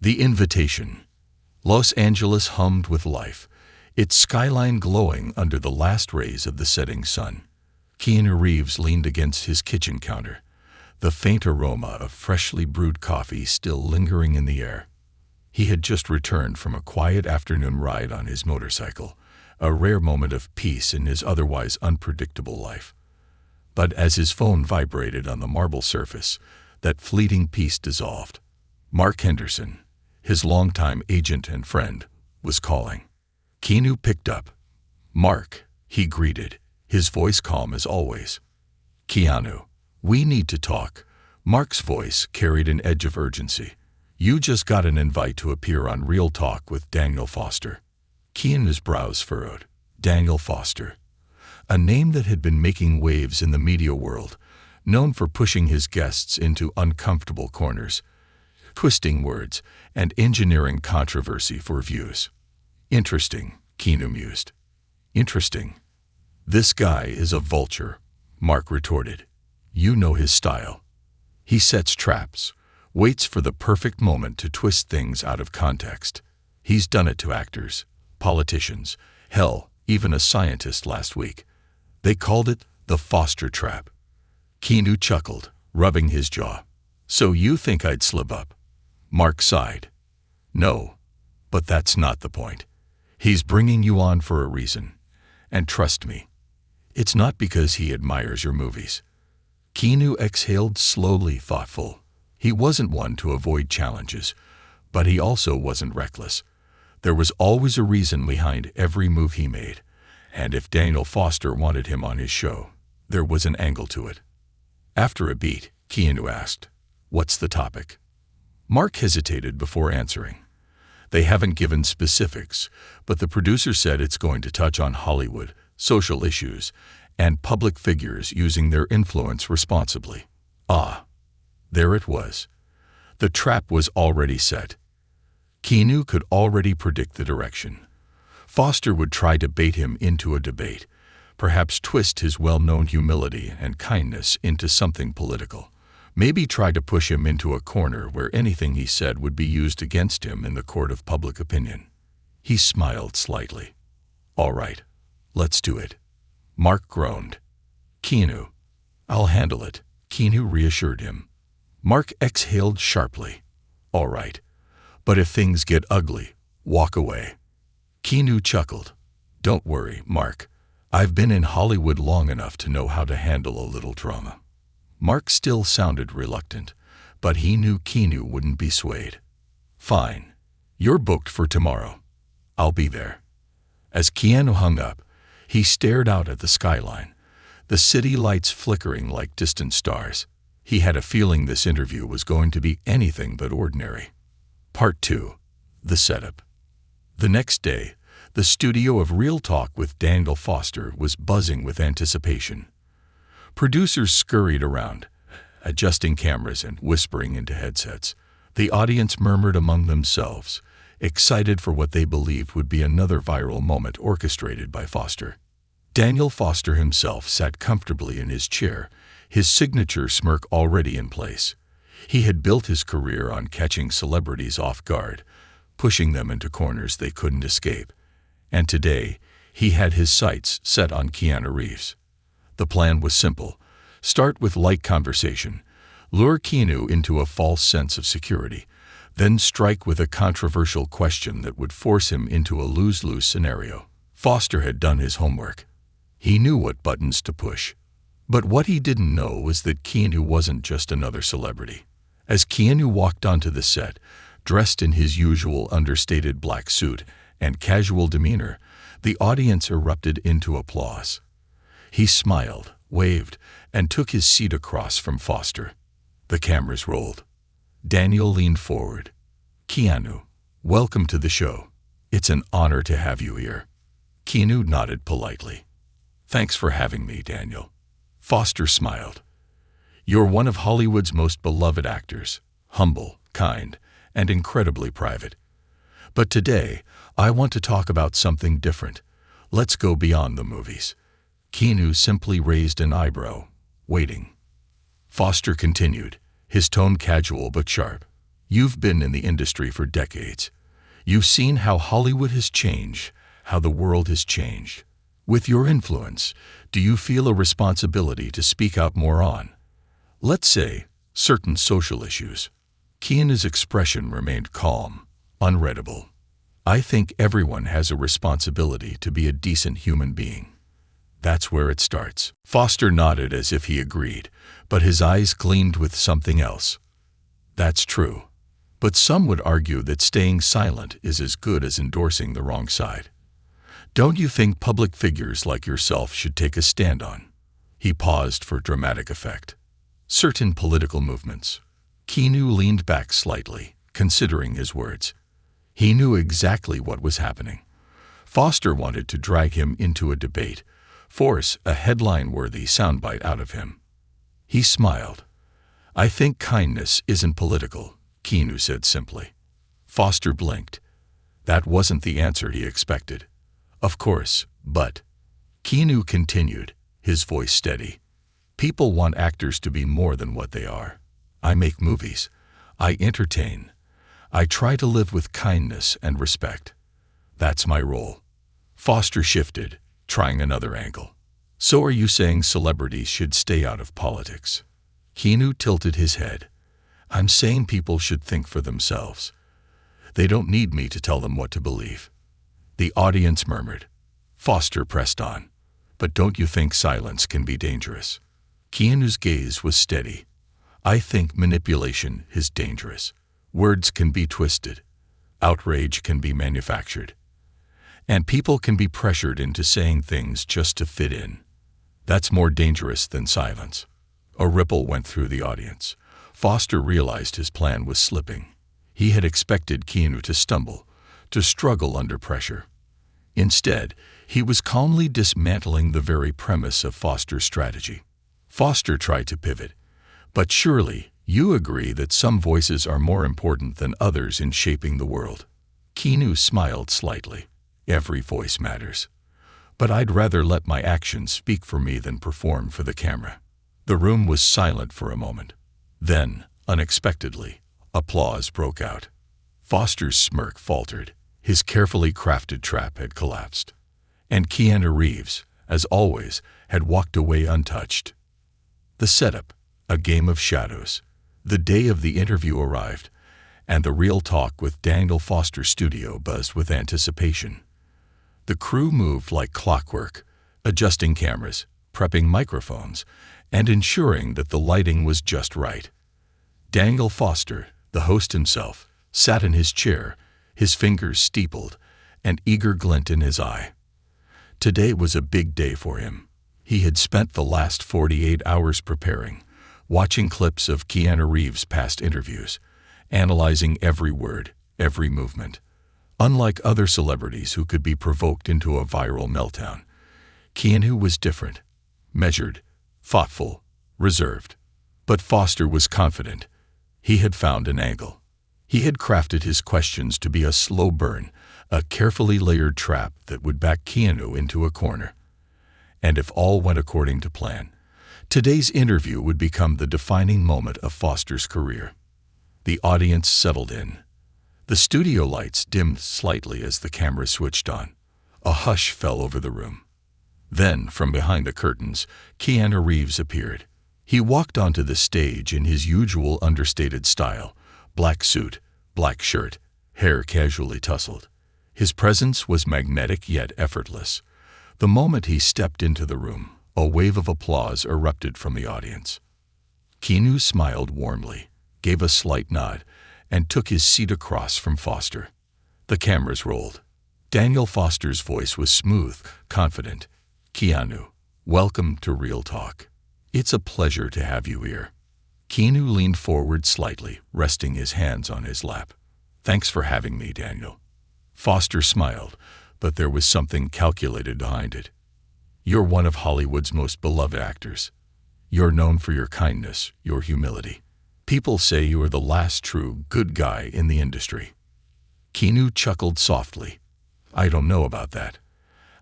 The invitation. Los Angeles hummed with life, its skyline glowing under the last rays of the setting sun. Keanu Reeves leaned against his kitchen counter, the faint aroma of freshly brewed coffee still lingering in the air. He had just returned from a quiet afternoon ride on his motorcycle, a rare moment of peace in his otherwise unpredictable life. But as his phone vibrated on the marble surface, that fleeting peace dissolved. Mark Henderson, his longtime agent and friend, was calling. Keanu picked up. "Mark," he greeted, his voice calm as always. "Keanu, we need to talk." Mark's voice carried an edge of urgency. "You just got an invite to appear on Real Talk with Daniel Foster." Keanu's brows furrowed. Daniel Foster. A name that had been making waves in the media world, known for pushing his guests into uncomfortable corners, twisting words, and engineering controversy for views. "Interesting," Keanu mused. "Interesting." "This guy is a vulture," Mark retorted. "You know his style. He sets traps, waits for the perfect moment to twist things out of context. He's done it to actors, politicians, hell, even a scientist last week. They called it the Foster trap." Keanu chuckled, rubbing his jaw. "So you think I'd slip up?" Mark sighed. "No, but that's not the point. He's bringing you on for a reason. And trust me, it's not because he admires your movies." Keanu exhaled slowly, thoughtful. He wasn't one to avoid challenges, but he also wasn't reckless. There was always a reason behind every move he made, and if Daniel Foster wanted him on his show, there was an angle to it. After a beat, Keanu asked, "What's the topic?" Mark hesitated before answering. "They haven't given specifics, but the producer said it's going to touch on Hollywood, social issues, and public figures using their influence responsibly." Ah, there it was. The trap was already set. Keanu could already predict the direction. Foster would try to bait him into a debate, perhaps twist his well-known humility and kindness into something political. Maybe try to push him into a corner where anything he said would be used against him in the court of public opinion. He smiled slightly. "All right, let's do it." Mark groaned. "Keanu, I'll handle it," Keanu reassured him. Mark exhaled sharply. "All right, but if things get ugly, walk away." Keanu chuckled. "Don't worry, Mark. I've been in Hollywood long enough to know how to handle a little drama." Mark still sounded reluctant, but he knew Keanu wouldn't be swayed. "Fine. You're booked for tomorrow. I'll be there." As Keanu hung up, he stared out at the skyline, the city lights flickering like distant stars. He had a feeling this interview was going to be anything but ordinary. Part 2. The Setup. The next day, the studio of Real Talk with Daniel Foster was buzzing with anticipation. Producers scurried around, adjusting cameras and whispering into headsets. The audience murmured among themselves, excited for what they believed would be another viral moment orchestrated by Foster. Daniel Foster himself sat comfortably in his chair, his signature smirk already in place. He had built his career on catching celebrities off guard, pushing them into corners they couldn't escape. And today, he had his sights set on Keanu Reeves. The plan was simple. Start with light conversation, lure Keanu into a false sense of security, then strike with a controversial question that would force him into a lose-lose scenario. Foster had done his homework. He knew what buttons to push. But what he didn't know was that Keanu wasn't just another celebrity. As Keanu walked onto the set, dressed in his usual understated black suit and casual demeanor, the audience erupted into applause. He smiled, waved, and took his seat across from Foster. The cameras rolled. Daniel leaned forward. "Keanu, welcome to the show. It's an honor to have you here." Keanu nodded politely. "Thanks for having me, Daniel." Foster smiled. "You're one of Hollywood's most beloved actors, humble, kind, and incredibly private. But today, I want to talk about something different. Let's go beyond the movies." Keanu simply raised an eyebrow, waiting. Foster continued, his tone casual but sharp. You've been in the industry for decades. You've seen how Hollywood has changed, how the world has changed. With your influence, do you feel a responsibility to speak out more on, let's say, certain social issues? Keanu's expression remained calm, unreadable. I think everyone has a responsibility to be a decent human being. That's where it starts. Foster nodded as if he agreed, but his eyes gleamed with something else. That's true. But some would argue that staying silent is as good as endorsing the wrong side. Don't you think public figures like yourself should take a stand on? He paused for dramatic effect. Certain political movements. Keanu leaned back slightly, considering his words. He knew exactly what was happening. Foster wanted to drag him into a debate, force a headline-worthy soundbite out of him. He smiled. I think kindness isn't political, Keanu said simply. Foster blinked. That wasn't the answer he expected. Of course, but... Keanu continued, his voice steady. People want actors to be more than what they are. I make movies. I entertain. I try to live with kindness and respect. That's my role. Foster shifted, trying another angle. So are you saying celebrities should stay out of politics? Keanu tilted his head. I'm saying people should think for themselves. They don't need me to tell them what to believe. The audience murmured. Foster pressed on. But don't you think silence can be dangerous? Keanu's gaze was steady. I think manipulation is dangerous. Words can be twisted. Outrage can be manufactured. And people can be pressured into saying things just to fit in. That's more dangerous than silence. A ripple went through the audience. Foster realized his plan was slipping. He had expected Keanu to stumble, to struggle under pressure. Instead, he was calmly dismantling the very premise of Foster's strategy. Foster tried to pivot. But surely, you agree that some voices are more important than others in shaping the world. Keanu smiled slightly. Every voice matters. But I'd rather let my actions speak for me than perform for the camera. The room was silent for a moment. Then, unexpectedly, applause broke out. Foster's smirk faltered. His carefully crafted trap had collapsed. And Keanu Reeves, as always, had walked away untouched. The setup, a game of shadows. The day of the interview arrived, and the real talk with Daniel Foster's studio buzzed with anticipation. The crew moved like clockwork, adjusting cameras, prepping microphones, and ensuring that the lighting was just right. Daniel Foster, the host himself, sat in his chair, his fingers steepled, an eager glint in his eye. Today was a big day for him. He had spent the last 48 hours preparing, watching clips of Keanu Reeves' past interviews, analyzing every word, every movement. Unlike other celebrities who could be provoked into a viral meltdown, Keanu was different, measured, thoughtful, reserved. But Foster was confident. He had found an angle. He had crafted his questions to be a slow burn, a carefully layered trap that would back Keanu into a corner. And if all went according to plan, today's interview would become the defining moment of Foster's career. The audience settled in. The studio lights dimmed slightly as the camera switched on. A hush fell over the room. Then, from behind the curtains, Keanu Reeves appeared. He walked onto the stage in his usual understated style, black suit, black shirt, hair casually tousled. His presence was magnetic yet effortless. The moment he stepped into the room, a wave of applause erupted from the audience. Keanu smiled warmly, gave a slight nod, and took his seat across from Foster. The cameras rolled. Daniel Foster's voice was smooth, confident. Keanu, welcome to Real Talk. It's a pleasure to have you here. Keanu leaned forward slightly, resting his hands on his lap. Thanks for having me, Daniel. Foster smiled, but there was something calculated behind it. You're one of Hollywood's most beloved actors. You're known for your kindness, your humility. People say you are the last true good guy in the industry. Keanu chuckled softly. I don't know about that.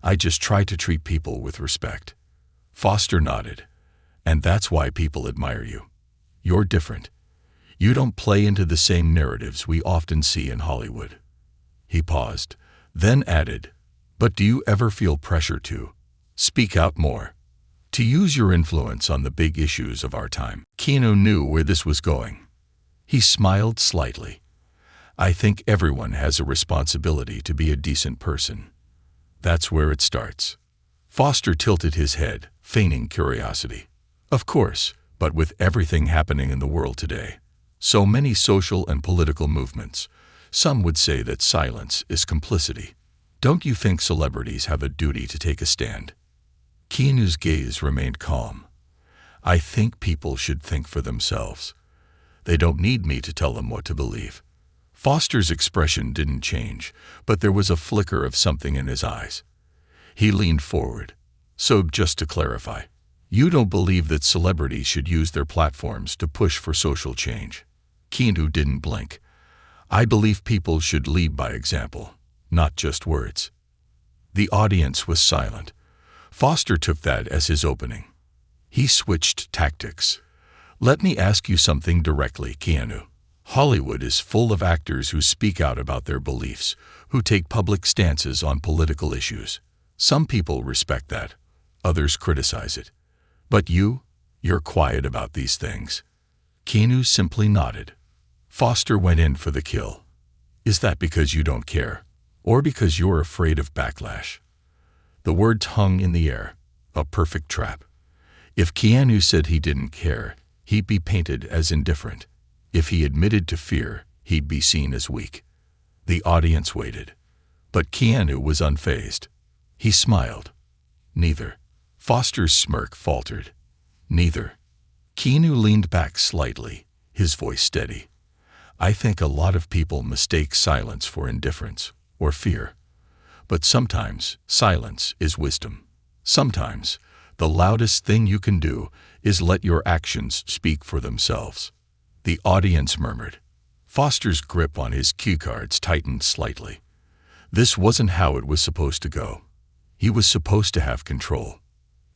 I just try to treat people with respect. Foster nodded. And that's why people admire you. You're different. You don't play into the same narratives we often see in Hollywood." He paused, then added, "But do you ever feel pressure to speak out more? To use your influence on the big issues of our time?" Keanu knew where this was going. He smiled slightly. "I think everyone has a responsibility to be a decent person. That's where it starts." Foster tilted his head, feigning curiosity. "Of course, but with everything happening in the world today, so many social and political movements, some would say that silence is complicity. Don't you think celebrities have a duty to take a stand?" Keanu's gaze remained calm. "I think people should think for themselves. They don't need me to tell them what to believe." Foster's expression didn't change, but there was a flicker of something in his eyes. He leaned forward. "So just to clarify, you don't believe that celebrities should use their platforms to push for social change?" Keanu didn't blink. "I believe people should lead by example, not just words." The audience was silent. Foster took that as his opening. He switched tactics. "Let me ask you something directly, Keanu. Hollywood is full of actors who speak out about their beliefs, who take public stances on political issues. Some people respect that, others criticize it. But you're quiet about these things." Keanu simply nodded. Foster went in for the kill. "Is that because you don't care, or because you're afraid of backlash?" The words hung in the air, a perfect trap. If Keanu said he didn't care, he'd be painted as indifferent. If he admitted to fear, he'd be seen as weak. The audience waited. But Keanu was unfazed. He smiled. "Neither." Foster's smirk faltered. "Neither." Keanu leaned back slightly, his voice steady. "I think a lot of people mistake silence for indifference or fear. But sometimes silence is wisdom. Sometimes the loudest thing you can do is let your actions speak for themselves." The audience murmured. Foster's grip on his cue cards tightened slightly. This wasn't how it was supposed to go. He was supposed to have control.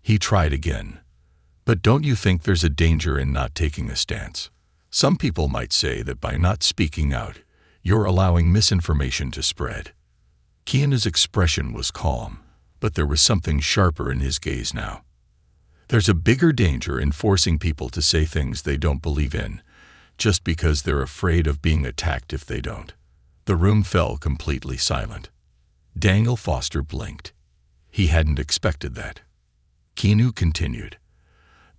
He tried again. "But don't you think there's a danger in not taking a stance? Some people might say that by not speaking out, you're allowing misinformation to spread." Keanu's expression was calm, but there was something sharper in his gaze now. "There's a bigger danger in forcing people to say things they don't believe in, just because they're afraid of being attacked if they don't." The room fell completely silent. Daniel Foster blinked. He hadn't expected that. Keanu continued.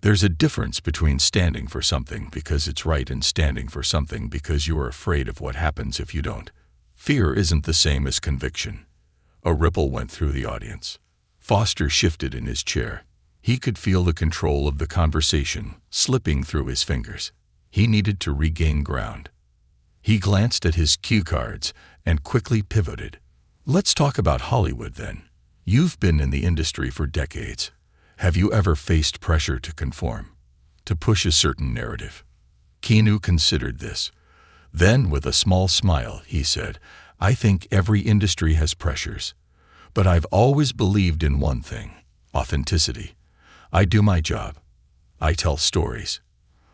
"There's a difference between standing for something because it's right and standing for something because you're afraid of what happens if you don't. Fear isn't the same as conviction." A ripple went through the audience. Foster shifted in his chair. He could feel the control of the conversation slipping through his fingers. He needed to regain ground. He glanced at his cue cards and quickly pivoted. "Let's talk about Hollywood then. You've been in the industry for decades. Have you ever faced pressure to conform, to push a certain narrative?" Keanu considered this. Then, with a small smile, he said, "I think every industry has pressures. But I've always believed in one thing: authenticity. I do my job. I tell stories.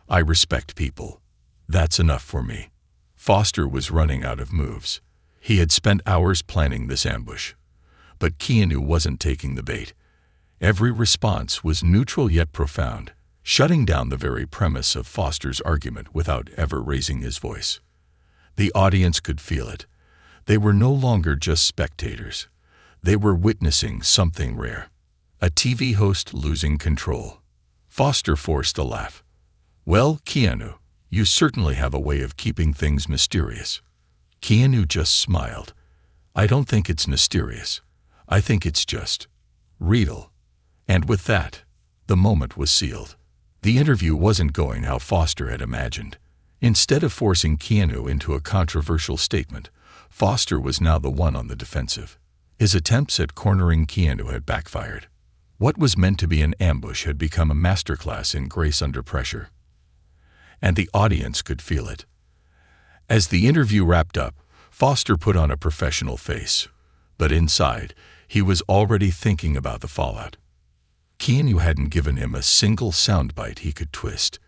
I respect people. That's enough for me." Foster was running out of moves. He had spent hours planning this ambush. But Keanu wasn't taking the bait. Every response was neutral yet profound, shutting down the very premise of Foster's argument without ever raising his voice. The audience could feel it. They were no longer just spectators. They were witnessing something rare. A TV host losing control. Foster forced a laugh. "Well, Keanu, you certainly have a way of keeping things mysterious." Keanu just smiled. "I don't think it's mysterious. I think it's just real." And with that, the moment was sealed. The interview wasn't going how Foster had imagined. Instead of forcing Keanu into a controversial statement, Foster was now the one on the defensive. His attempts at cornering Keanu had backfired. What was meant to be an ambush had become a masterclass in grace under pressure. And the audience could feel it. As the interview wrapped up, Foster put on a professional face, but inside, he was already thinking about the fallout. Keanu hadn't given him a single soundbite he could twist.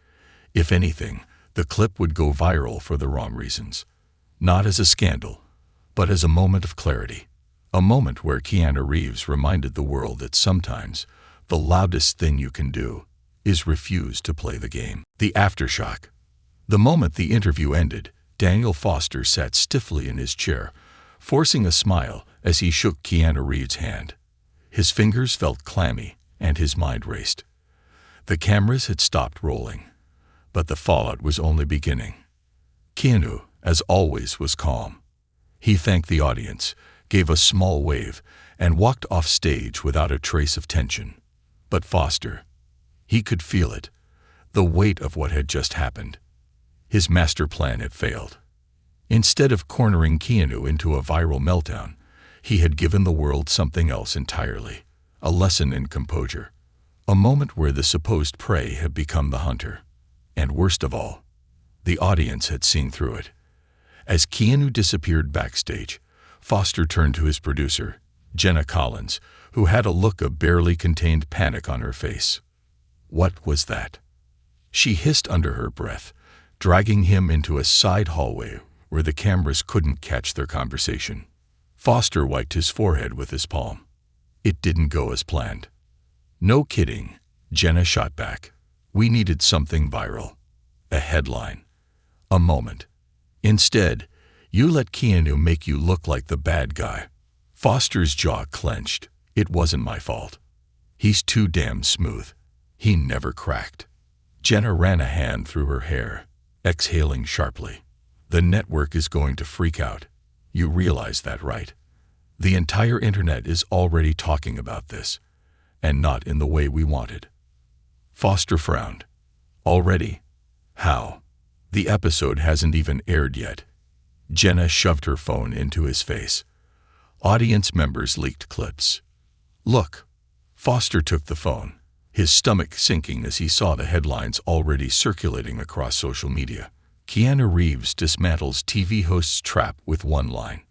If anything, The clip would go viral for the wrong reasons. Not as a scandal, but as a moment of clarity. A moment where Keanu Reeves reminded the world that sometimes the loudest thing you can do is refuse to play the game. The aftershock. The moment the interview ended, Daniel Foster sat stiffly in his chair, forcing a smile as he shook Keanu Reeves' hand. His fingers felt clammy, and his mind raced. The cameras had stopped rolling, but the fallout was only beginning. Keanu, as always, was calm. He thanked the audience, gave a small wave, and walked off stage without a trace of tension. But Foster, he could feel it, the weight of what had just happened. His master plan had failed. Instead of cornering Keanu into a viral meltdown, he had given the world something else entirely, a lesson in composure, a moment where the supposed prey had become the hunter. And worst of all, the audience had seen through it. As Keanu disappeared backstage, Foster turned to his producer, Jenna Collins, who had a look of barely contained panic on her face. What was that? She hissed under her breath, dragging him into a side hallway where the cameras couldn't catch their conversation. Foster wiped his forehead with his palm. It didn't go as planned. No kidding, Jenna shot back. We needed something viral. A headline. A moment. Instead, you let Keanu make you look like the bad guy. Foster's jaw clenched. It wasn't my fault. He's too damn smooth. He never cracked. Jenna ran a hand through her hair, exhaling sharply. The network is going to freak out. You realize that, right? The entire internet is already talking about this, and not in the way we wanted. Foster frowned. Already? How? The episode hasn't even aired yet. Jenna shoved her phone into his face. Audience members leaked clips. Look. Foster took the phone, his stomach sinking as he saw the headlines already circulating across social media. Keanu Reeves dismantles TV host's trap with one line.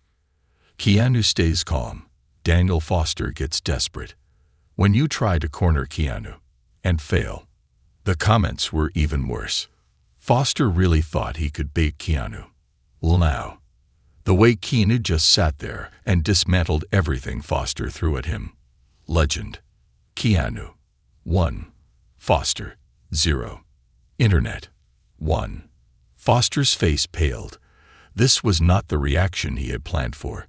Keanu stays calm. Daniel Foster gets desperate. When you try to corner Keanu and fail. The comments were even worse. Foster really thought he could bait Keanu. Well now, the way Keanu just sat there and dismantled everything Foster threw at him. Legend. Keanu. 1. Foster. 0. Internet. 1. Foster's face paled. This was not the reaction he had planned for.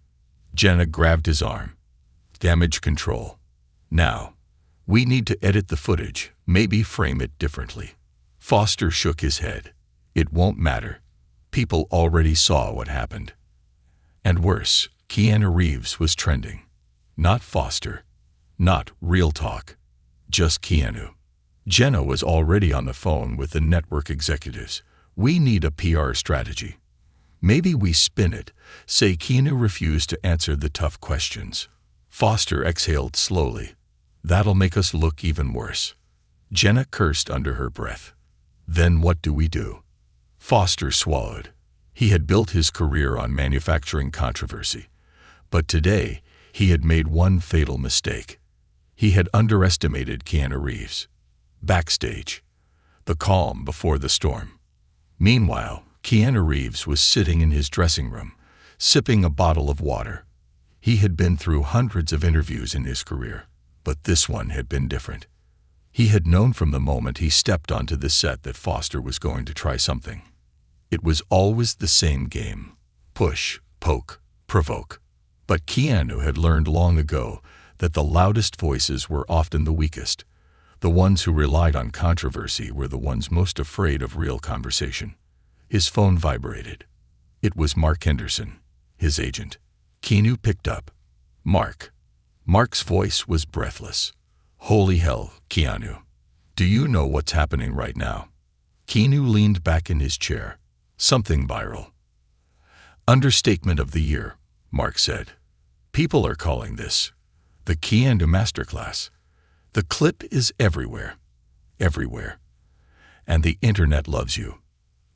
Jenna grabbed his arm. Damage control. Now, we need to edit the footage, maybe frame it differently. Foster shook his head. It won't matter. People already saw what happened. And worse, Keanu Reeves was trending. Not Foster. Not real talk. Just Keanu. Jenna was already on the phone with the network executives. We need a PR strategy. Maybe we spin it, say Keanu refused to answer the tough questions. Foster exhaled slowly. That'll make us look even worse. Jenna cursed under her breath. Then what do we do? Foster swallowed. He had built his career on manufacturing controversy. But today, he had made one fatal mistake. He had underestimated Keanu Reeves. Backstage. The calm before the storm. Meanwhile, Keanu Reeves was sitting in his dressing room, sipping a bottle of water. He had been through hundreds of interviews in his career, but this one had been different. He had known from the moment he stepped onto the set that Foster was going to try something. It was always the same game. Push, poke, provoke. But Keanu had learned long ago that the loudest voices were often the weakest. The ones who relied on controversy were the ones most afraid of real conversation. His phone vibrated. It was Mark Henderson, his agent. Keanu picked up. Mark. Mark's voice was breathless. Holy hell, Keanu. Do you know what's happening right now? Keanu leaned back in his chair. Something viral. Understatement of the year, Mark said. People are calling this the Keanu Masterclass. The clip is everywhere. Everywhere. And the internet loves you.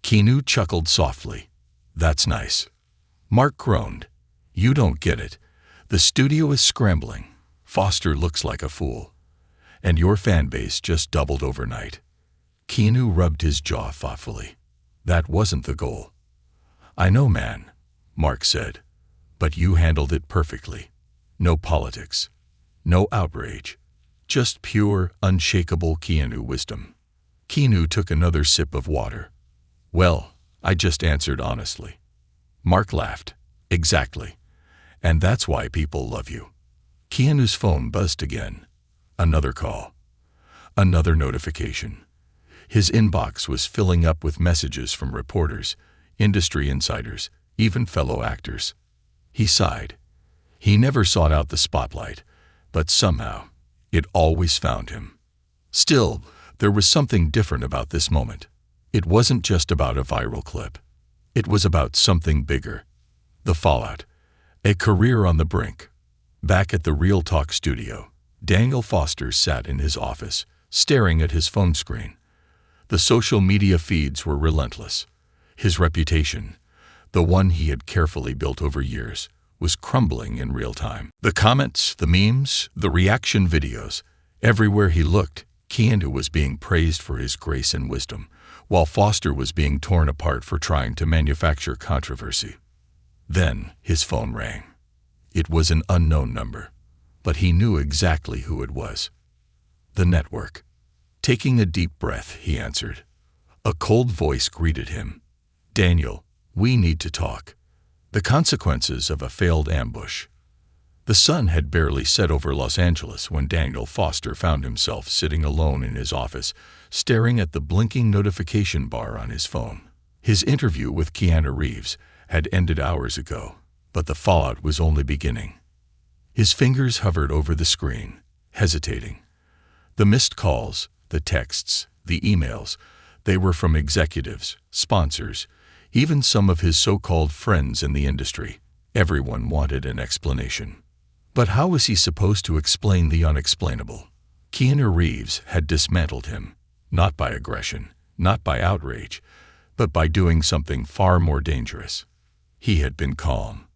Keanu chuckled softly. That's nice. Mark groaned. You don't get it. The studio is scrambling. Foster looks like a fool. And your fan base just doubled overnight. Keanu rubbed his jaw thoughtfully. That wasn't the goal. I know, man, Mark said, but you handled it perfectly. No politics, no outrage, just pure, unshakable Keanu wisdom. Keanu took another sip of water. Well, I just answered honestly. Mark laughed. Exactly. And that's why people love you. Keanu's phone buzzed again. Another call. Another notification. His inbox was filling up with messages from reporters, industry insiders, even fellow actors. He sighed. He never sought out the spotlight, but somehow, it always found him. Still, there was something different about this moment. It wasn't just about a viral clip. It was about something bigger. The fallout. A career on the brink. Back at the Real Talk studio, Daniel Foster sat in his office, staring at his phone screen. The social media feeds were relentless. His reputation, the one he had carefully built over years, was crumbling in real time. The comments, the memes, the reaction videos, everywhere he looked, Keanu was being praised for his grace and wisdom, while Foster was being torn apart for trying to manufacture controversy. Then his phone rang. It was an unknown number, but he knew exactly who it was. The network. Taking a deep breath, he answered. A cold voice greeted him. Daniel, we need to talk. The consequences of a failed ambush. The sun had barely set over Los Angeles when Daniel Foster found himself sitting alone in his office, staring at the blinking notification bar on his phone. His interview with Keanu Reeves had ended hours ago, but the fallout was only beginning. His fingers hovered over the screen, hesitating. The missed calls, the texts, the emails, they were from executives, sponsors, even some of his so-called friends in the industry. Everyone wanted an explanation. But how was he supposed to explain the unexplainable? Keanu Reeves had dismantled him, not by aggression, not by outrage, but by doing something far more dangerous. He had been calm.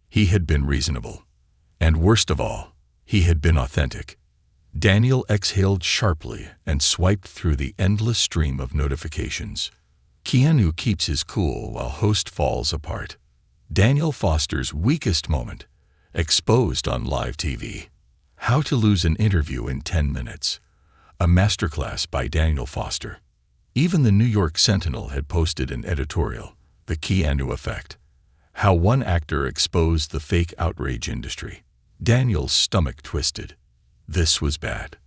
He had been reasonable. And worst of all, he had been authentic. Daniel exhaled sharply and swiped through the endless stream of notifications. Keanu keeps his cool while host falls apart. Daniel Foster's weakest moment, exposed on live TV. How to lose an interview in 10 minutes. A masterclass by Daniel Foster. Even the New York Sentinel had posted an editorial, The Keanu Effect. How one actor exposed the fake outrage industry. Daniel's stomach twisted. This was bad.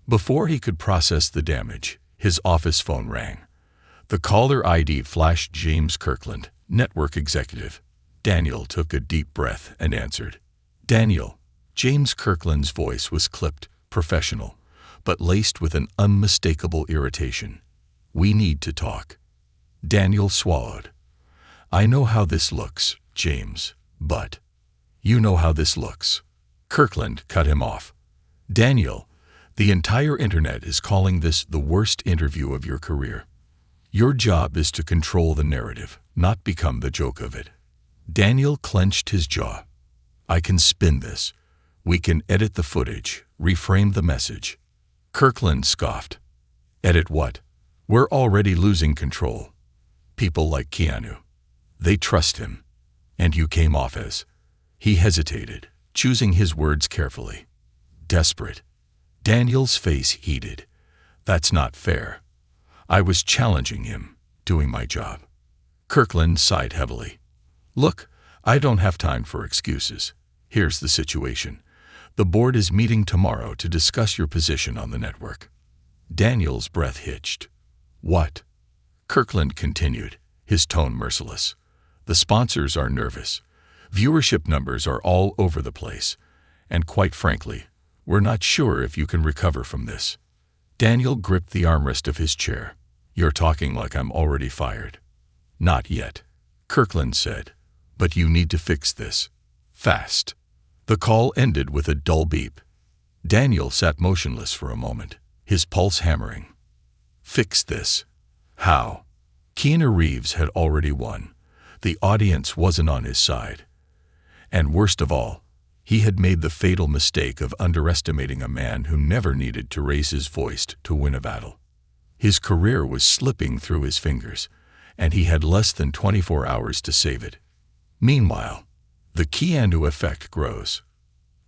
Before he could process the damage, his office phone rang. The caller ID flashed James Kirkland, network executive. Daniel took a deep breath and answered. Daniel. James Kirkland's voice was clipped, professional, but laced with an unmistakable irritation. We need to talk. Daniel swallowed. I know how this looks, James, but you know how this looks. Kirkland cut him off. Daniel, the entire internet is calling this the worst interview of your career. Your job is to control the narrative, not become the joke of it. Daniel clenched his jaw. I can spin this. We can edit the footage, reframe the message. Kirkland scoffed. Edit what? We're already losing control. People like Keanu. They trust him. And you came off as. He hesitated, choosing his words carefully. Desperate. Daniel's face heated. That's not fair. I was challenging him, doing my job. Kirkland sighed heavily. Look, I don't have time for excuses. Here's the situation. The board is meeting tomorrow to discuss your position on the network. Daniel's breath hitched. What? Kirkland continued, his tone merciless. The sponsors are nervous. Viewership numbers are all over the place. And quite frankly, we're not sure if you can recover from this. Daniel gripped the armrest of his chair. You're talking like I'm already fired. Not yet, Kirkland said. But you need to fix this. Fast. The call ended with a dull beep. Daniel sat motionless for a moment, his pulse hammering. Fix this. How? Keanu Reeves had already won. The audience wasn't on his side. And worst of all, he had made the fatal mistake of underestimating a man who never needed to raise his voice to win a battle. His career was slipping through his fingers, and he had less than 24 hours to save it. Meanwhile, the Keanu effect grows.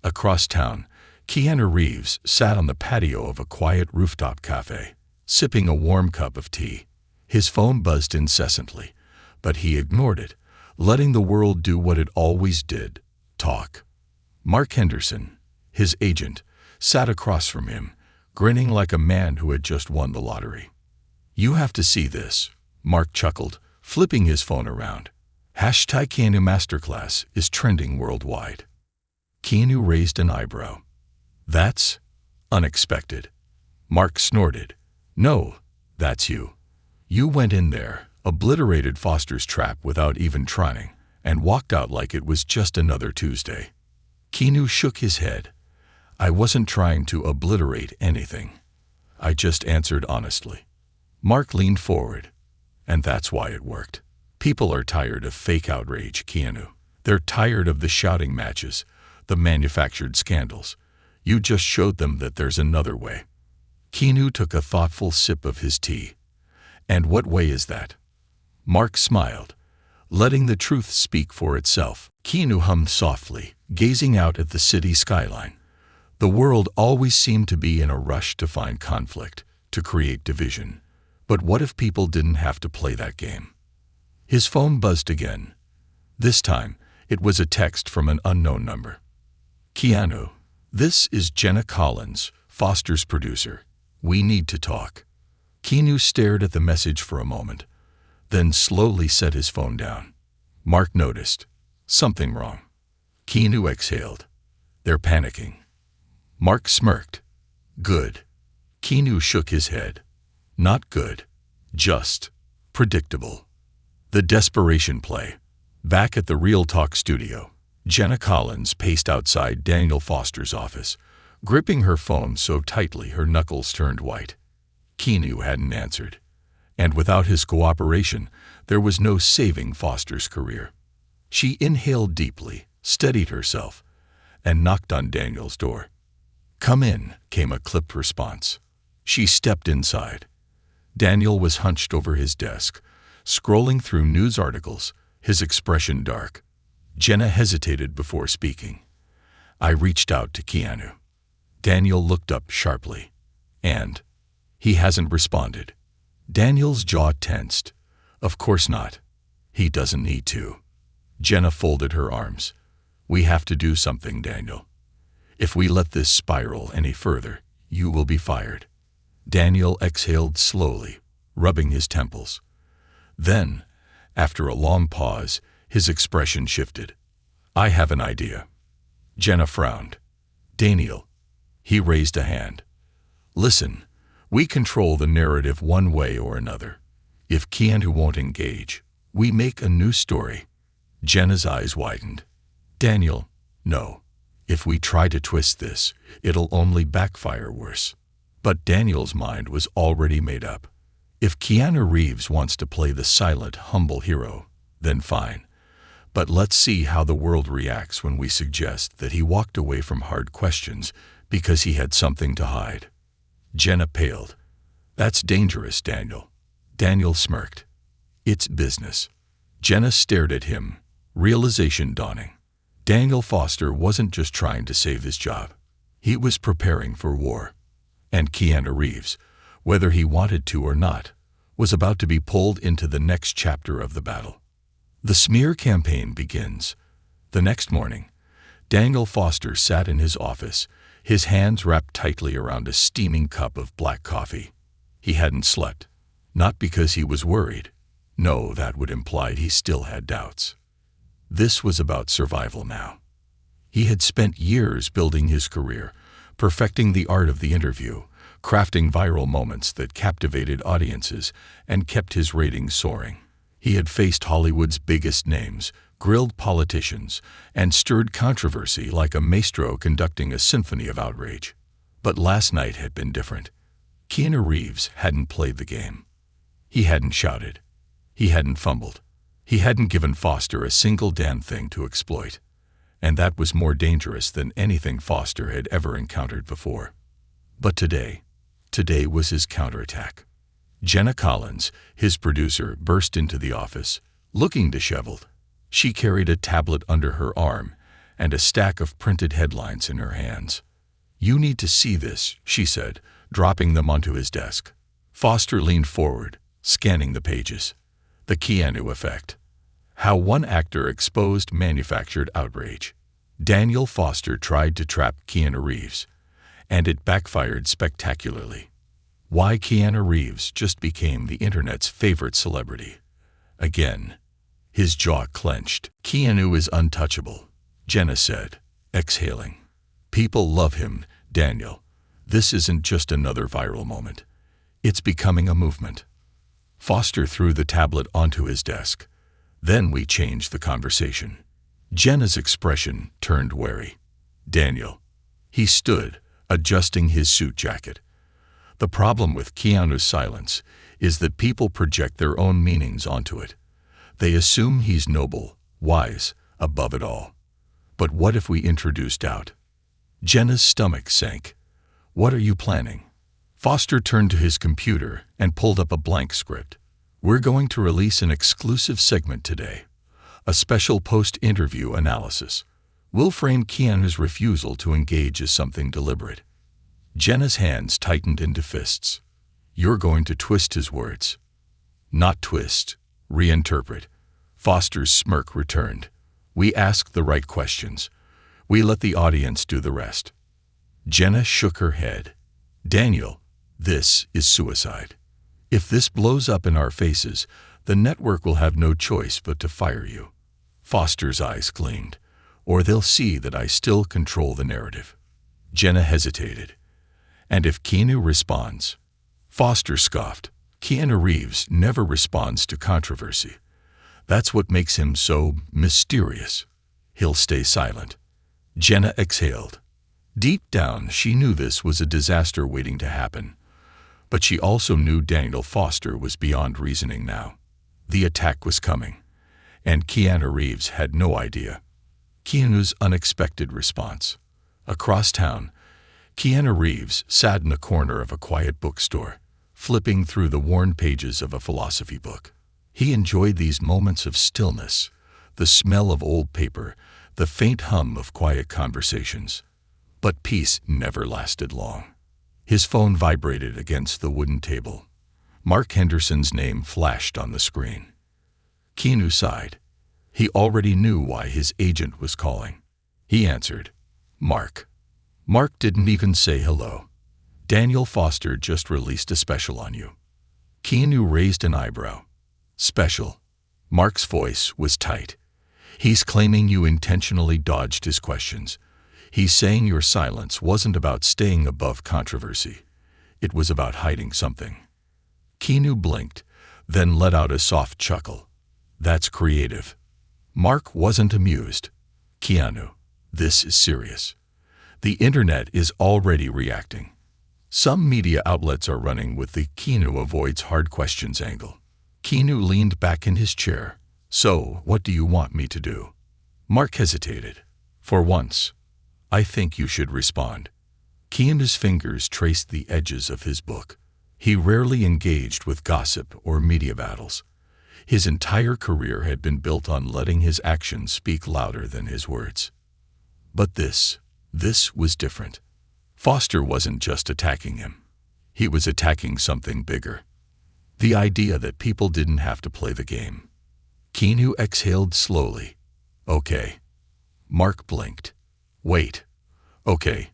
Across town, Keanu Reeves sat on the patio of a quiet rooftop cafe, sipping a warm cup of tea. His phone buzzed incessantly, but he ignored it, letting the world do what it always did, talk. Mark Henderson, his agent, sat across from him, grinning like a man who had just won the lottery. "You have to see this," Mark chuckled, flipping his phone around. #Keanu Masterclass is trending worldwide. Keanu raised an eyebrow. "That's unexpected." Mark snorted. "No, that's you. You went in there, obliterated Foster's trap without even trying, and walked out like it was just another Tuesday." Keanu shook his head. "I wasn't trying to obliterate anything. I just answered honestly." Mark leaned forward. "And that's why it worked. People are tired of fake outrage, Keanu. They're tired of the shouting matches, the manufactured scandals. You just showed them that there's another way." Keanu took a thoughtful sip of his tea. "And what way is that?" Mark smiled, letting the truth speak for itself. Keanu hummed softly, gazing out at the city skyline. The world always seemed to be in a rush to find conflict, to create division. But what if people didn't have to play that game? His phone buzzed again. This time, it was a text from an unknown number. "Keanu, this is Jenna Collins, Foster's producer. We need to talk." Keanu stared at the message for a moment, then slowly set his phone down. Mark noticed. Something wrong. Keanu exhaled. "They're panicking." Mark smirked. "Good." Keanu shook his head. "Not good. Just predictable." The desperation play. Back at the Real Talk studio, Jenna Collins paced outside Daniel Foster's office, gripping her phone so tightly her knuckles turned white. Keanu hadn't answered, and without his cooperation, there was no saving Foster's career. She inhaled deeply, steadied herself, and knocked on Daniel's door. "Come in," came a clipped response. She stepped inside. Daniel was hunched over his desk, scrolling through news articles, his expression dark. Jenna hesitated before speaking. "I reached out to Keanu." Daniel looked up sharply. "And?" "He hasn't responded." Daniel's jaw tensed. "Of course not. He doesn't need to." Jenna folded her arms. "We have to do something, Daniel. If we let this spiral any further, you will be fired." Daniel exhaled slowly, rubbing his temples. Then, after a long pause, his expression shifted. "I have an idea." Jenna frowned. "Daniel." He raised a hand. "Listen, we control the narrative one way or another. If Keanu won't engage, we make a new story." Jenna's eyes widened. "Daniel, no. If we try to twist this, it'll only backfire worse." But Daniel's mind was already made up. If Keanu Reeves wants to play the silent, humble hero, then fine. But let's see how the world reacts when we suggest that he walked away from hard questions because he had something to hide. Jenna paled. "That's dangerous, Daniel." Daniel smirked. "It's business." Jenna stared at him, realization dawning. Daniel Foster wasn't just trying to save his job. He was preparing for war. And Keanu Reeves, whether he wanted to or not, was about to be pulled into the next chapter of the battle. The smear campaign begins. The next morning, Daniel Foster sat in his office, his hands wrapped tightly around a steaming cup of black coffee. He hadn't slept, not because he was worried. No, that would imply he still had doubts. This was about survival now. He had spent years building his career, perfecting the art of the interview, crafting viral moments that captivated audiences and kept his ratings soaring. He had faced Hollywood's biggest names, grilled politicians, and stirred controversy like a maestro conducting a symphony of outrage. But last night had been different. Keanu Reeves hadn't played the game. He hadn't shouted. He hadn't fumbled. He hadn't given Foster a single damn thing to exploit. And that was more dangerous than anything Foster had ever encountered before. But today was his counterattack. Jenna Collins, his producer, burst into the office, looking disheveled. She carried a tablet under her arm and a stack of printed headlines in her hands. "You need to see this," she said, dropping them onto his desk. Foster leaned forward, scanning the pages. The Keanu effect. How one actor exposed manufactured outrage. Daniel Foster tried to trap Keanu Reeves, and it backfired spectacularly. Why Keanu Reeves just became the internet's favorite celebrity. Again. His jaw clenched. "Keanu is untouchable," Jenna said, exhaling. "People love him, Daniel. This isn't just another viral moment. It's becoming a movement." Foster threw the tablet onto his desk. "Then we changed the conversation." Jenna's expression turned wary. "Daniel." He stood, adjusting his suit jacket. "The problem with Keanu's silence is that people project their own meanings onto it. They assume he's noble, wise, above it all. But what if we introduce doubt?" Jenna's stomach sank. "What are you planning?" Foster turned to his computer and pulled up a blank script. "We're going to release an exclusive segment today. A special post-interview analysis. We'll frame Keanu's refusal to engage as something deliberate." Jenna's hands tightened into fists. "You're going to twist his words." "Not twist. Reinterpret." Foster's smirk returned. "We ask the right questions. We let the audience do the rest." Jenna shook her head. "Daniel, this is suicide. If this blows up in our faces, the network will have no choice but to fire you." Foster's eyes gleamed. "Or they'll see that I still control the narrative." Jenna hesitated. "And if Keanu responds?" Foster scoffed. "Keanu Reeves never responds to controversy. That's what makes him so mysterious. He'll stay silent." Jenna exhaled. Deep down, she knew this was a disaster waiting to happen. But she also knew Daniel Foster was beyond reasoning now. The attack was coming, and Keanu Reeves had no idea. Keanu's unexpected response. Across town, Keanu Reeves sat in a corner of a quiet bookstore, flipping through the worn pages of a philosophy book. He enjoyed these moments of stillness, the smell of old paper, the faint hum of quiet conversations. But peace never lasted long. His phone vibrated against the wooden table. Mark Henderson's name flashed on the screen. Keanu sighed. He already knew why his agent was calling. He answered. "Mark." Mark didn't even say hello. "Daniel Foster just released a special on you." Keanu raised an eyebrow. "Special?" Mark's voice was tight. "He's claiming you intentionally dodged his questions. He's saying your silence wasn't about staying above controversy. It was about hiding something." Keanu blinked, then let out a soft chuckle. "That's creative." Mark wasn't amused. "Keanu, this is serious. The internet is already reacting. Some media outlets are running with the Keanu avoids hard questions angle." Keanu leaned back in his chair. "So, what do you want me to do?" Mark hesitated. "For once, I think you should respond." Keanu's fingers traced the edges of his book. He rarely engaged with gossip or media battles. His entire career had been built on letting his actions speak louder than his words. But this was different. Foster wasn't just attacking him. He was attacking something bigger. The idea that people didn't have to play the game. Keanu exhaled slowly. "Okay." Mark blinked. "Wait. Okay.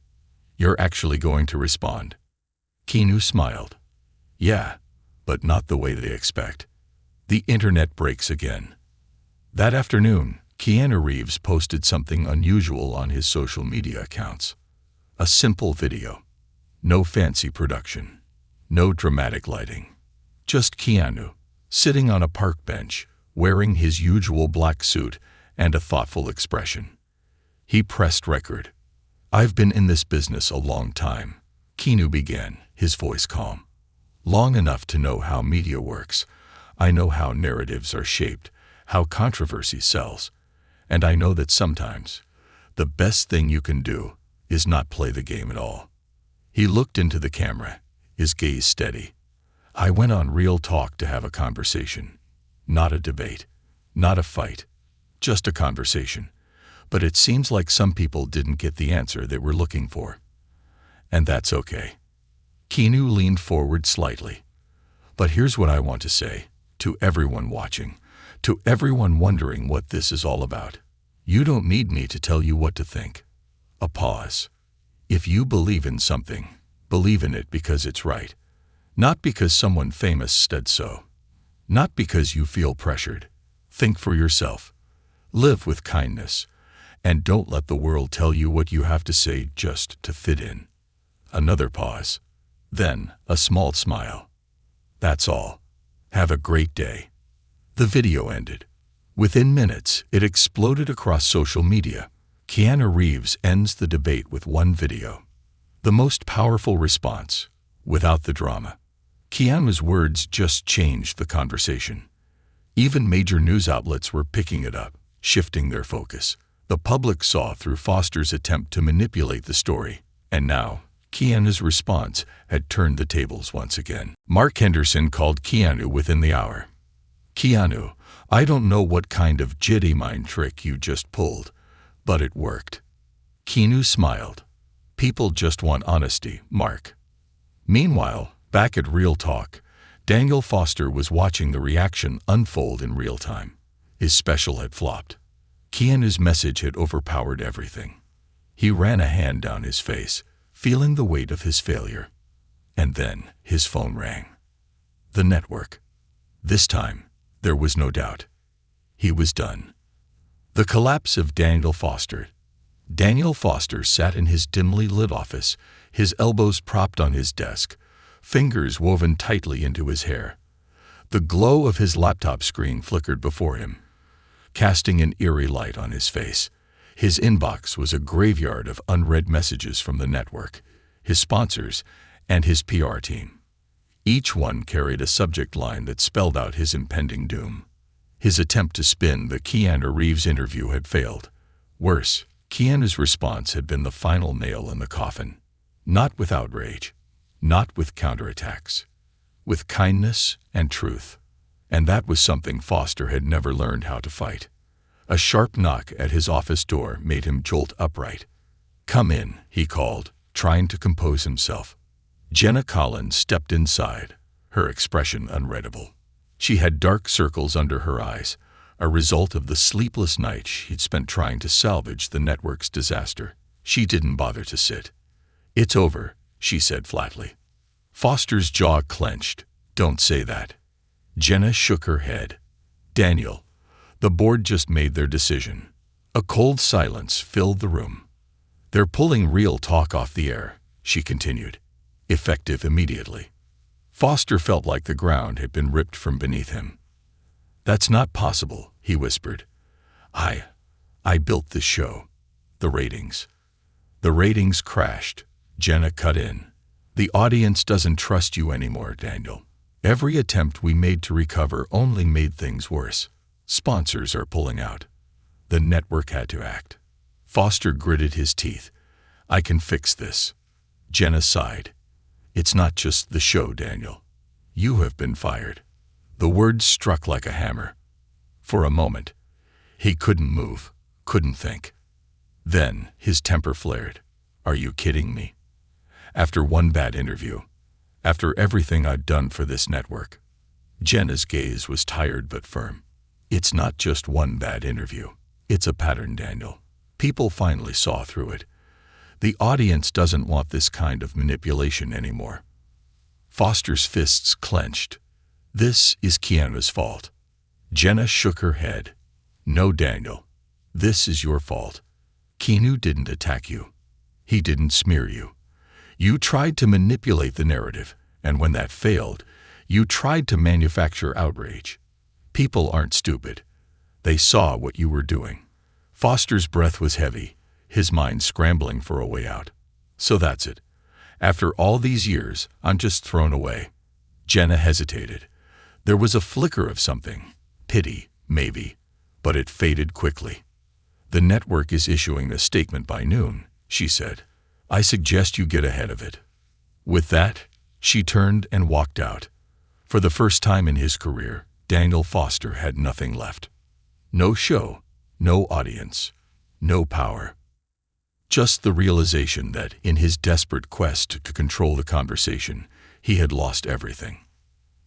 You're actually going to respond?" Keanu smiled. "Yeah, but not the way they expect." The internet breaks again. That afternoon, Keanu Reeves posted something unusual on his social media accounts. A simple video. No fancy production. No dramatic lighting. Just Keanu, sitting on a park bench, wearing his usual black suit and a thoughtful expression. He pressed record. "I've been in this business a long time," Keanu began, his voice calm. "Long enough to know how media works. I know how narratives are shaped, how controversy sells, and I know that sometimes the best thing you can do is not play the game at all." He looked into the camera, his gaze steady. I went on Real Talk to have a conversation. Not a debate. Not a fight. Just a conversation. But it seems like some people didn't get the answer they were looking for. And that's okay. Keanu leaned forward slightly. But here's what I want to say, to everyone watching, to everyone wondering what this is all about. You don't need me to tell you what to think. A pause. If you believe in something, believe in it because it's right. Not because someone famous said so. Not because you feel pressured. Think for yourself. Live with kindness. And don't let the world tell you what you have to say just to fit in. Another pause. Then, a small smile. That's all. Have a great day. The video ended. Within minutes, it exploded across social media. Keanu Reeves ends the debate with one video. The most powerful response, without the drama. Keanu's words just changed the conversation. Even major news outlets were picking it up, shifting their focus. The public saw through Foster's attempt to manipulate the story, and now, Keanu's response had turned the tables once again. Mark Henderson called Keanu within the hour. Keanu, I don't know what kind of jitty mind trick you just pulled, but it worked. Keanu smiled. People just want honesty, Mark. Meanwhile, back at Real Talk, Daniel Foster was watching the reaction unfold in real time. His special had flopped. Keanu's message had overpowered everything. He ran a hand down his face, feeling the weight of his failure. And then his phone rang. The network. This time, there was no doubt. He was done. The collapse of Daniel Foster. Daniel Foster sat in his dimly lit office, his elbows propped on his desk, fingers woven tightly into his hair. The glow of his laptop screen flickered before him, casting an eerie light on his face. His inbox was a graveyard of unread messages from the network, his sponsors, and his PR team. Each one carried a subject line that spelled out his impending doom. His attempt to spin the Keanu Reeves interview had failed. Worse, Keanu's response had been the final nail in the coffin. Not with outrage, not with counterattacks, with kindness and truth. And that was something Foster had never learned how to fight. A sharp knock at his office door made him jolt upright. "Come in," he called, trying to compose himself. Jenna Collins stepped inside, her expression unreadable. She had dark circles under her eyes, a result of the sleepless night she'd spent trying to salvage the network's disaster. She didn't bother to sit. "It's over," she said flatly. Foster's jaw clenched. "Don't say that." Jenna shook her head. "Daniel, the board just made their decision." A cold silence filled the room. "They're pulling Real Talk off the air," she continued. "Effective immediately." Foster felt like the ground had been ripped from beneath him. "That's not possible," he whispered. I built this show. The ratings. The ratings crashed." Jenna cut in. "The audience doesn't trust you anymore, Daniel. Every attempt we made to recover only made things worse. Sponsors are pulling out. The network had to act." Foster gritted his teeth. "I can fix this." Jenna sighed. "It's not just the show, Daniel. You have been fired." The words struck like a hammer. For a moment, he couldn't move, couldn't think. Then his temper flared. "Are you kidding me? After one bad interview, after everything I'd done for this network?" Jenna's gaze was tired but firm. "It's not just one bad interview. It's a pattern, Daniel. People finally saw through it. The audience doesn't want this kind of manipulation anymore." Foster's fists clenched. "This is Keanu's fault." Jenna shook her head. "No, Daniel. This is your fault. Keanu didn't attack you. He didn't smear you. You tried to manipulate the narrative, and when that failed, you tried to manufacture outrage. People aren't stupid. They saw what you were doing." Foster's breath was heavy, his mind scrambling for a way out. "So that's it. After all these years, I'm just thrown away." Jenna hesitated. There was a flicker of something. Pity, maybe. But it faded quickly. "The network is issuing a statement by noon," she said. "I suggest you get ahead of it." With that, she turned and walked out. For the first time in his career, Daniel Foster had nothing left. No show, no audience, no power. Just the realization that, in his desperate quest to control the conversation, he had lost everything.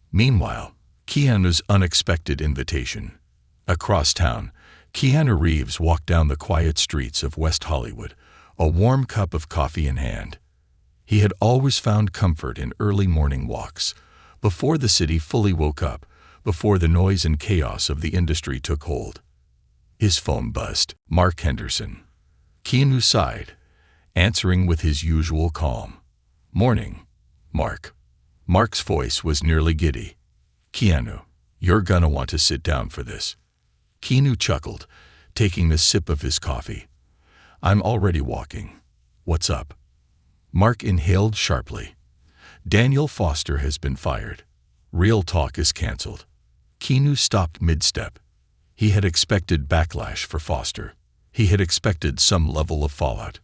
Meanwhile, Keanu's unexpected invitation. Across town, Keanu Reeves walked down the quiet streets of West Hollywood, a warm cup of coffee in hand. He had always found comfort in early morning walks, before the city fully woke up, before the noise and chaos of the industry took hold. His phone buzzed. Mark Henderson. Keanu sighed, answering with his usual calm. "Morning, Mark." Mark's voice was nearly giddy. "Keanu, you're gonna want to sit down for this." Keanu chuckled, taking a sip of his coffee. "I'm already walking. What's up?" Mark inhaled sharply. "Daniel Foster has been fired. Real Talk is canceled." Keanu stopped mid-step. He had expected backlash for Foster. He had expected some level of fallout.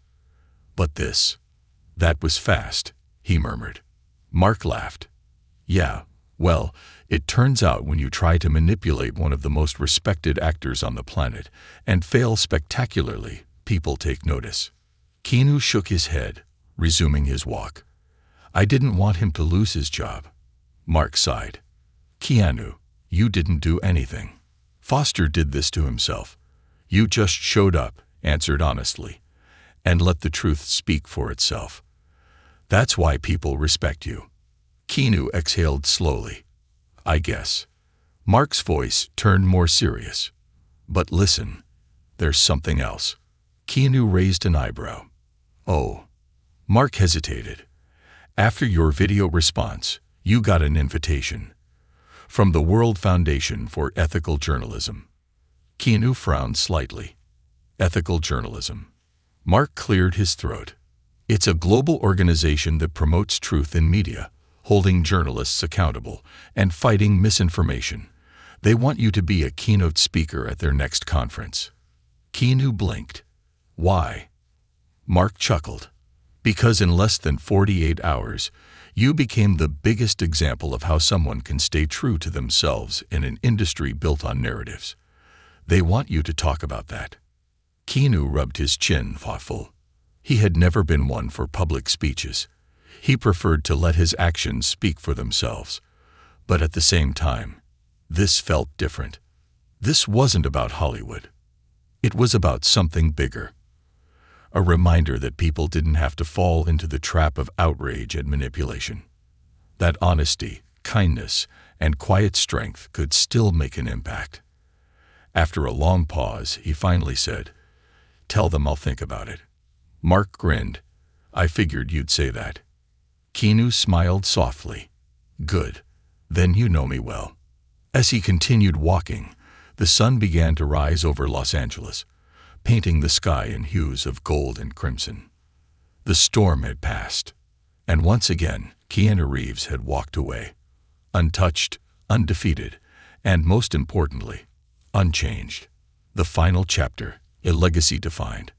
But that was fast, he murmured. Mark laughed. "Yeah, well, it turns out when you try to manipulate one of the most respected actors on the planet and fail spectacularly, people take notice." Keanu shook his head, resuming his walk. "I didn't want him to lose his job." Mark sighed. "Keanu, you didn't do anything. Foster did this to himself. You just showed up, answered honestly, and let the truth speak for itself. That's why people respect you." Keanu exhaled slowly. "I guess." Mark's voice turned more serious. "But listen, there's something else." Keanu raised an eyebrow. "Oh." Mark hesitated. "After your video response, you got an invitation. From the World Foundation for Ethical Journalism." Keanu frowned slightly. "Ethical journalism." Mark cleared his throat. "It's a global organization that promotes truth in media, holding journalists accountable, and fighting misinformation. They want you to be a keynote speaker at their next conference." Keanu blinked. "Why?" Mark chuckled. "Because in less than 48 hours, you became the biggest example of how someone can stay true to themselves in an industry built on narratives. They want you to talk about that." Keanu rubbed his chin, thoughtful. He had never been one for public speeches. He preferred to let his actions speak for themselves. But at the same time, this felt different. This wasn't about Hollywood. It was about something bigger. A reminder that people didn't have to fall into the trap of outrage and manipulation. That honesty, kindness, and quiet strength could still make an impact. After a long pause, he finally said, "Tell them I'll think about it." Mark grinned. "I figured you'd say that." Keanu smiled softly. "Good. Then you know me well." As he continued walking, the sun began to rise over Los Angeles, painting the sky in hues of gold and crimson. The storm had passed, and once again Keanu Reeves had walked away, untouched, undefeated, and most importantly, unchanged. The final chapter, a legacy defined.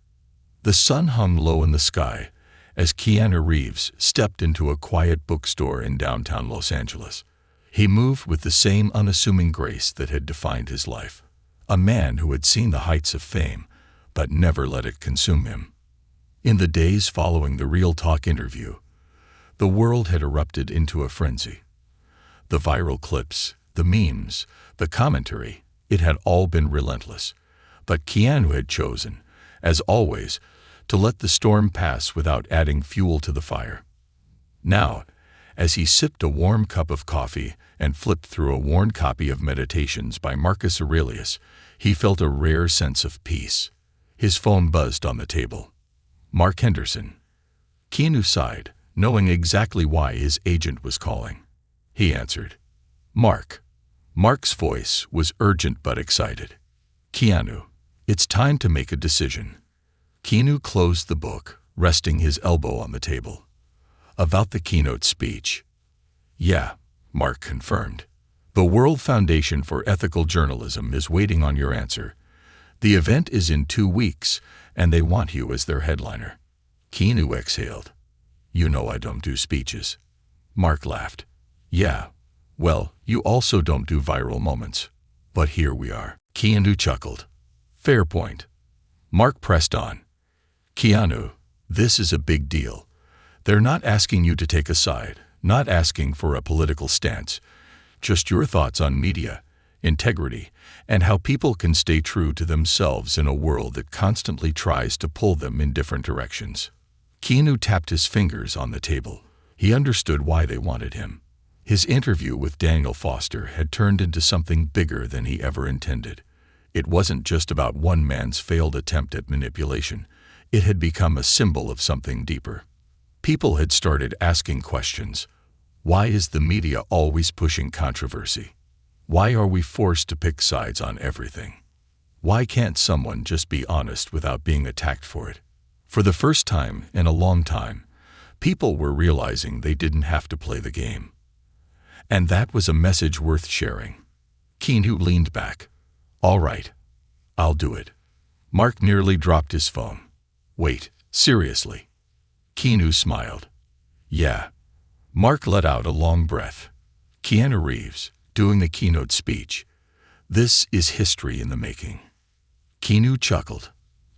The sun hung low in the sky as Keanu Reeves stepped into a quiet bookstore in downtown Los Angeles. He moved with the same unassuming grace that had defined his life. A man who had seen the heights of fame, but never let it consume him. In the days following the Real Talk interview, the world had erupted into a frenzy. The viral clips, the memes, the commentary, it had all been relentless. But Keanu had chosen, as always, to let the storm pass without adding fuel to the fire. Now, as he sipped a warm cup of coffee and flipped through a worn copy of Meditations by Marcus Aurelius, he felt a rare sense of peace. His phone buzzed on the table. Mark Henderson. Keanu sighed, knowing exactly why his agent was calling. He answered. "Mark." Mark's voice was urgent but excited. "Keanu, it's time to make a decision." Keanu closed the book, resting his elbow on the table. "About the keynote speech." "Yeah," Mark confirmed. "The World Foundation for Ethical Journalism is waiting on your answer. The event is in 2 weeks, and they want you as their headliner." Keanu exhaled. "You know I don't do speeches." Mark laughed. "Yeah, Well, you also don't do viral moments. But here we are. Keanu chuckled. Fair point. Mark pressed on. Keanu, this is a big deal. They're not asking you to take a side, not asking for a political stance, just your thoughts on media, integrity, and how people can stay true to themselves in a world that constantly tries to pull them in different directions. Keanu tapped his fingers on the table. He understood why they wanted him. His interview with Daniel Foster had turned into something bigger than he ever intended. It wasn't just about one man's failed attempt at manipulation. It had become a symbol of something deeper. People had started asking questions. Why is the media always pushing controversy? Why are we forced to pick sides on everything? Why can't someone just be honest without being attacked for it? For the first time in a long time, people were realizing they didn't have to play the game. And that was a message worth sharing. Keanu leaned back. All right, I'll do it. Mark nearly dropped his phone. Wait, seriously? Keanu smiled. Yeah. Mark let out a long breath. Keanu Reeves, doing the keynote speech. This is history in the making. Keanu chuckled.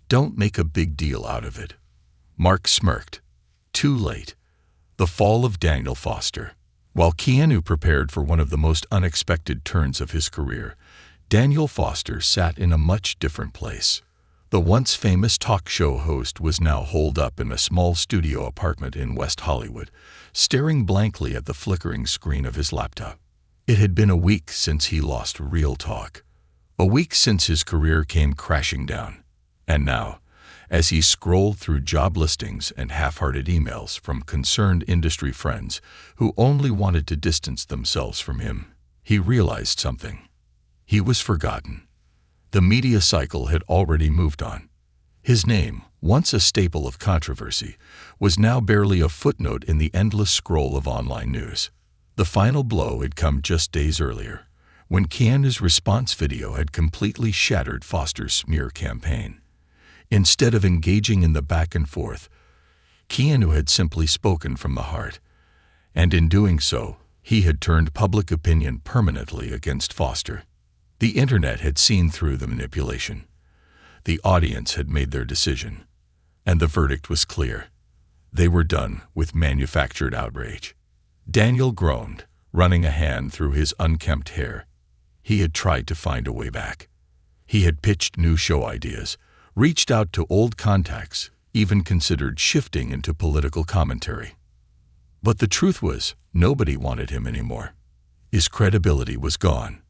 Don't make a big deal out of it. Mark smirked. Too late. The fall of Daniel Foster. While Keanu prepared for one of the most unexpected turns of his career, Daniel Foster sat in a much different place. The once famous talk show host was now holed up in a small studio apartment in West Hollywood, staring blankly at the flickering screen of his laptop. It had been a week since he lost real talk. A week since his career came crashing down. And now, as he scrolled through job listings and half-hearted emails from concerned industry friends who only wanted to distance themselves from him, he realized something. He was forgotten. The media cycle had already moved on. His name, once a staple of controversy, was now barely a footnote in the endless scroll of online news. The final blow had come just days earlier, when Keanu's response video had completely shattered Foster's smear campaign. Instead of engaging in the back and forth, Keanu had simply spoken from the heart, and in doing so, he had turned public opinion permanently against Foster. The internet had seen through the manipulation. The audience had made their decision, and the verdict was clear. They were done with manufactured outrage. Daniel groaned, running a hand through his unkempt hair. He had tried to find a way back. He had pitched new show ideas, reached out to old contacts, even considered shifting into political commentary. But the truth was, nobody wanted him anymore. His credibility was gone.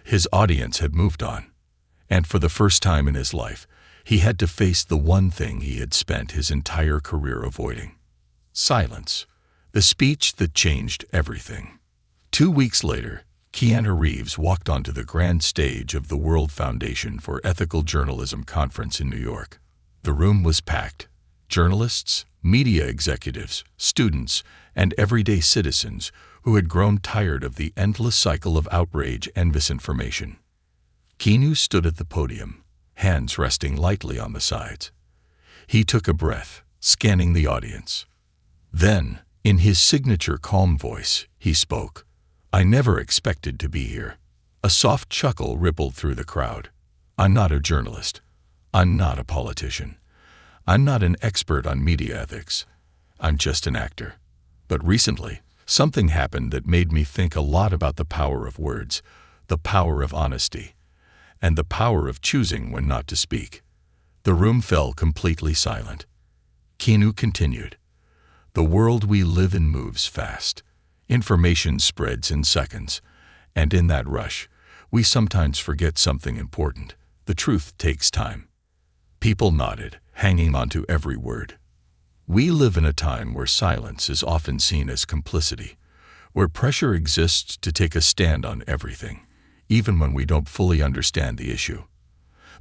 His audience had moved on. And for the first time in his life, he had to face the one thing he had spent his entire career avoiding. Silence. The speech that changed everything. 2 weeks later, Keanu Reeves walked onto the grand stage of the World Foundation for Ethical Journalism conference in New York. The room was packed. Journalists, media executives, students, and everyday citizens who had grown tired of the endless cycle of outrage and misinformation. Keanu stood at the podium, hands resting lightly on the sides. He took a breath, scanning the audience. Then, in his signature calm voice, he spoke. I never expected to be here. A soft chuckle rippled through the crowd. I'm not a journalist. I'm not a politician. I'm not an expert on media ethics. I'm just an actor. But recently, something happened that made me think a lot about the power of words, the power of honesty, and the power of choosing when not to speak. The room fell completely silent. Keanu continued. The world we live in moves fast. Information spreads in seconds, and in that rush, we sometimes forget something important. The truth takes time. People nodded, hanging on to every word. We live in a time where silence is often seen as complicity, where pressure exists to take a stand on everything, even when we don't fully understand the issue.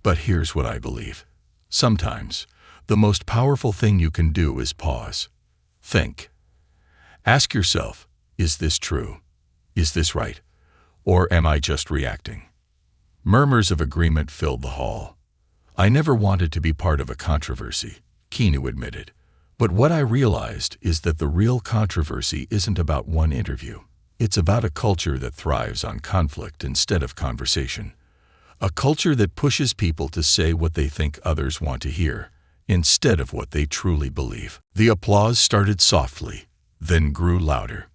But here's what I believe. Sometimes, the most powerful thing you can do is pause. Think. Ask yourself, is this true? Is this right? Or am I just reacting? Murmurs of agreement filled the hall. I never wanted to be part of a controversy, Keanu admitted. But what I realized is that the real controversy isn't about one interview. It's about a culture that thrives on conflict instead of conversation. A culture that pushes people to say what they think others want to hear, instead of what they truly believe. The applause started softly, then grew louder.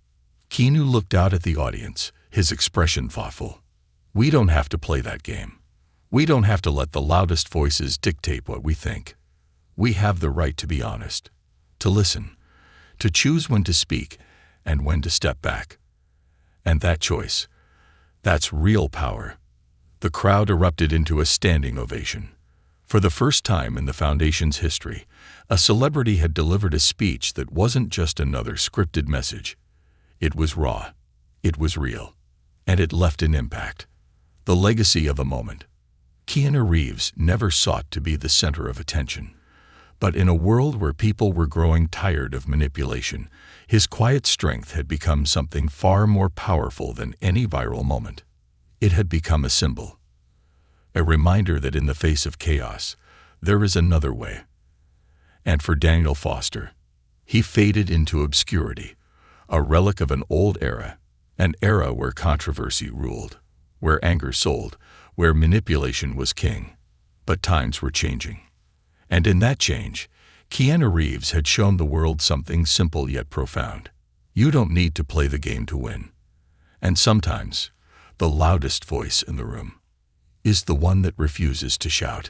Keanu looked out at the audience, his expression thoughtful. We don't have to play that game. We don't have to let the loudest voices dictate what we think. We have the right to be honest, to listen, to choose when to speak and when to step back. And that choice, that's real power. The crowd erupted into a standing ovation. For the first time in the Foundation's history, a celebrity had delivered a speech that wasn't just another scripted message. It was raw, it was real, and it left an impact. The legacy of a moment. Keanu Reeves never sought to be the center of attention. But in a world where people were growing tired of manipulation, his quiet strength had become something far more powerful than any viral moment. It had become a symbol. A reminder that in the face of chaos, there is another way. And for Daniel Foster, he faded into obscurity, a relic of an old era, an era where controversy ruled, where anger sold, where manipulation was king. But times were changing. And in that change, Keanu Reeves had shown the world something simple yet profound. You don't need to play the game to win. And sometimes, the loudest voice in the room is the one that refuses to shout.